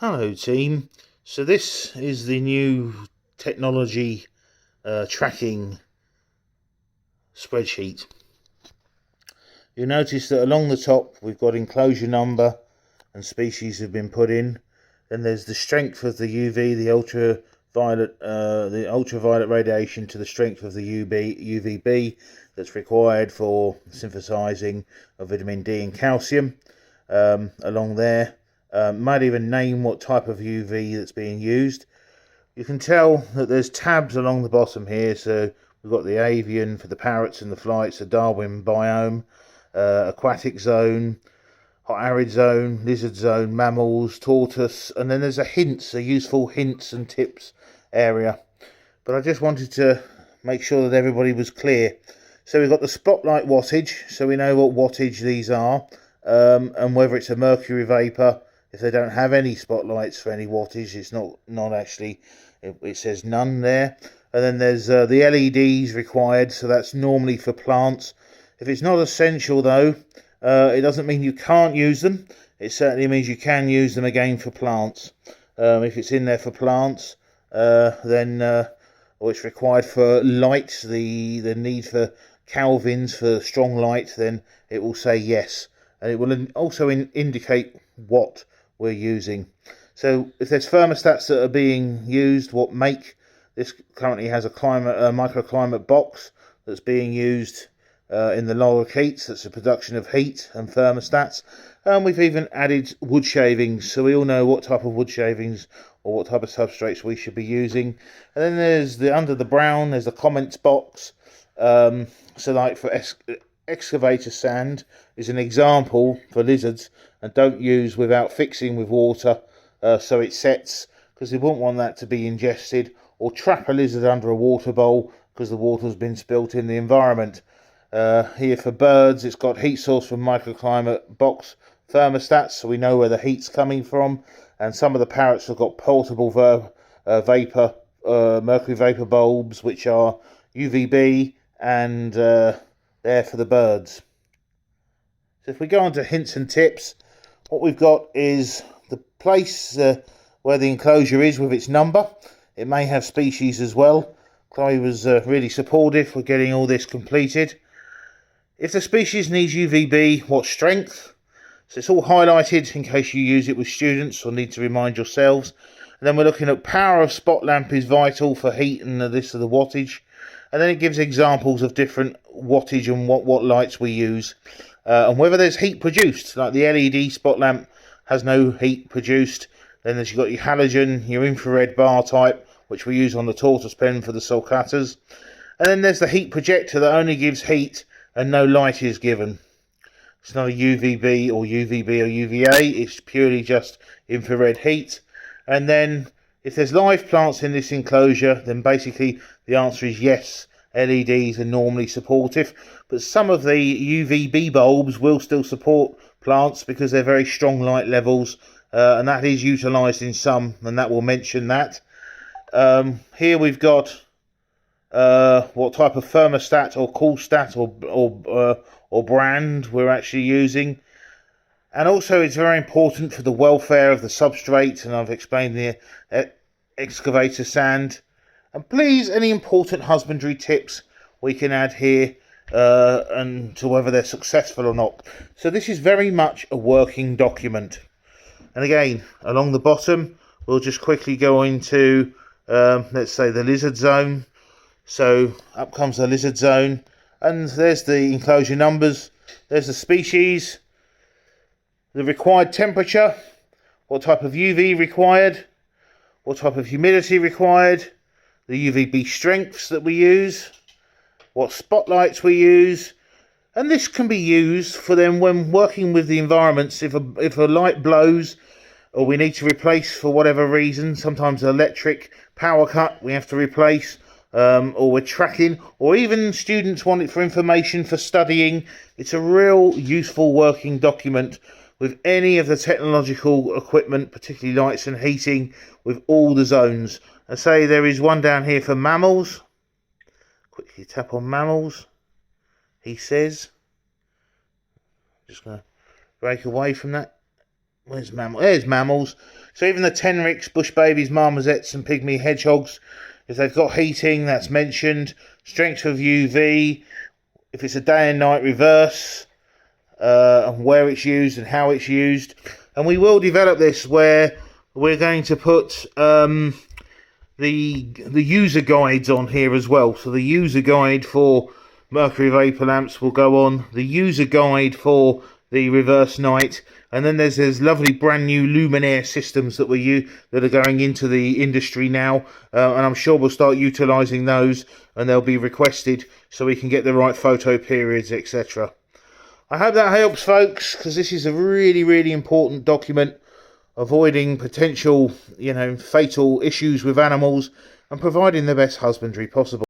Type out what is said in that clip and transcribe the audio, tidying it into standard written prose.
Hello team, so this is the new technology tracking spreadsheet. You'll notice that along the top we've got enclosure number and species have been put in. Then there's the strength of the UV, the ultraviolet radiation to the strength of the UVB that's required for synthesizing of vitamin D and calcium along there. Might even name what type of UV that's being used. You can tell that there's tabs along the bottom here, so we've got the avian for the parrots and the flights, the Darwin biome, aquatic zone, hot arid zone, lizard zone, mammals, tortoise, and then there's a useful hints and tips area. But I just wanted to make sure that everybody was clear. So we've got the spotlight wattage, so we know what wattage these are, and whether it's a mercury vapor. If they don't have any spotlights for any wattage, it's not actually, it says none there. And then there's the LEDs required, so that's normally for plants. If it's not essential though, it doesn't mean you can't use them. It certainly means you can use them again for plants. If it's in there for plants, or it's required for light, the need for Kelvins for strong light, then it will say yes. And it will also indicate what we're using. So if there's thermostats that are being used, what make, this currently has a microclimate box that's being used in the lorikeets. That's the production of heat and thermostats. And we've even added wood shavings, so we all know what type of wood shavings or what type of substrates we should be using. And then there's under the brown, there's the comments box. So like for excavator sand is an example for lizards, and don't use without fixing with water so it sets, because we wouldn't want that to be ingested, or trap a lizard under a water bowl because the water's been spilt in the environment. Here for birds, it's got heat source from microclimate box thermostats, so we know where the heat's coming from. And some of the parrots have got portable mercury vapor bulbs, which are UVB, and there for the birds. So if we go on to hints and tips, what we've got is the place where the enclosure is with its number. It may have species as well. Chloe was really supportive for getting all this completed. If the species needs UVB, what strength? So it's all highlighted in case you use it with students or need to remind yourselves. And then we're looking at power of spot lamp is vital for heat and this of the wattage. And then it gives examples of different wattage and what lights we use. And whether there's heat produced, like the LED spot lamp has no heat produced. Then you've got your halogen, your infrared bar type, which we use on the tortoise pen for the sulcatas. And then there's the heat projector that only gives heat and no light is given. It's not a UVB or UVA, it's purely just infrared heat. And then if there's live plants in this enclosure, then basically the answer is yes, LEDs are normally supportive. But some of the UVB bulbs will still support plants because they're very strong light levels, and that is utilised in some, and that will mention that. Here we've got what type of thermostat or coolstat or brand we're actually using. And also it's very important for the welfare of the substrate, and I've explained the excavator sand. And please, any important husbandry tips we can add here and to whether they're successful or not. So this is very much a working document. And again, along the bottom, we'll just quickly go into, let's say, the lizard zone. So up comes the lizard zone, and there's the enclosure numbers, there's the species, the required temperature, what type of UV required, what type of humidity required, the UVB strengths that we use, what spotlights we use. And this can be used for them when working with the environments. If a light blows or we need to replace for whatever reason, sometimes electric power cut we have to replace, or we're tracking, or even students want it for information for studying. It's a real useful working document with any of the technological equipment, particularly lights and heating, with all the zones. I say there is one down here for mammals. Quickly tap on mammals. He says, just going to break away from that. where's mammal? There's mammals. So even the tenrics, bush babies, marmosets and pygmy hedgehogs, if they've got heating, that's mentioned. Strength of UV, if it's a day and night reverse, and where it's used and how it's used. And we will develop this where we're going to put the user guides on here as well. So the user guide for mercury vapor lamps will go on, the user guide for the reverse night, and then there's lovely brand new luminaire systems that that are going into the industry now, and I'm sure we'll start utilising those, and they'll be requested so we can get the right photo periods, etc. I hope that helps, folks, because this is a really important document, avoiding potential, fatal issues with animals and providing the best husbandry possible.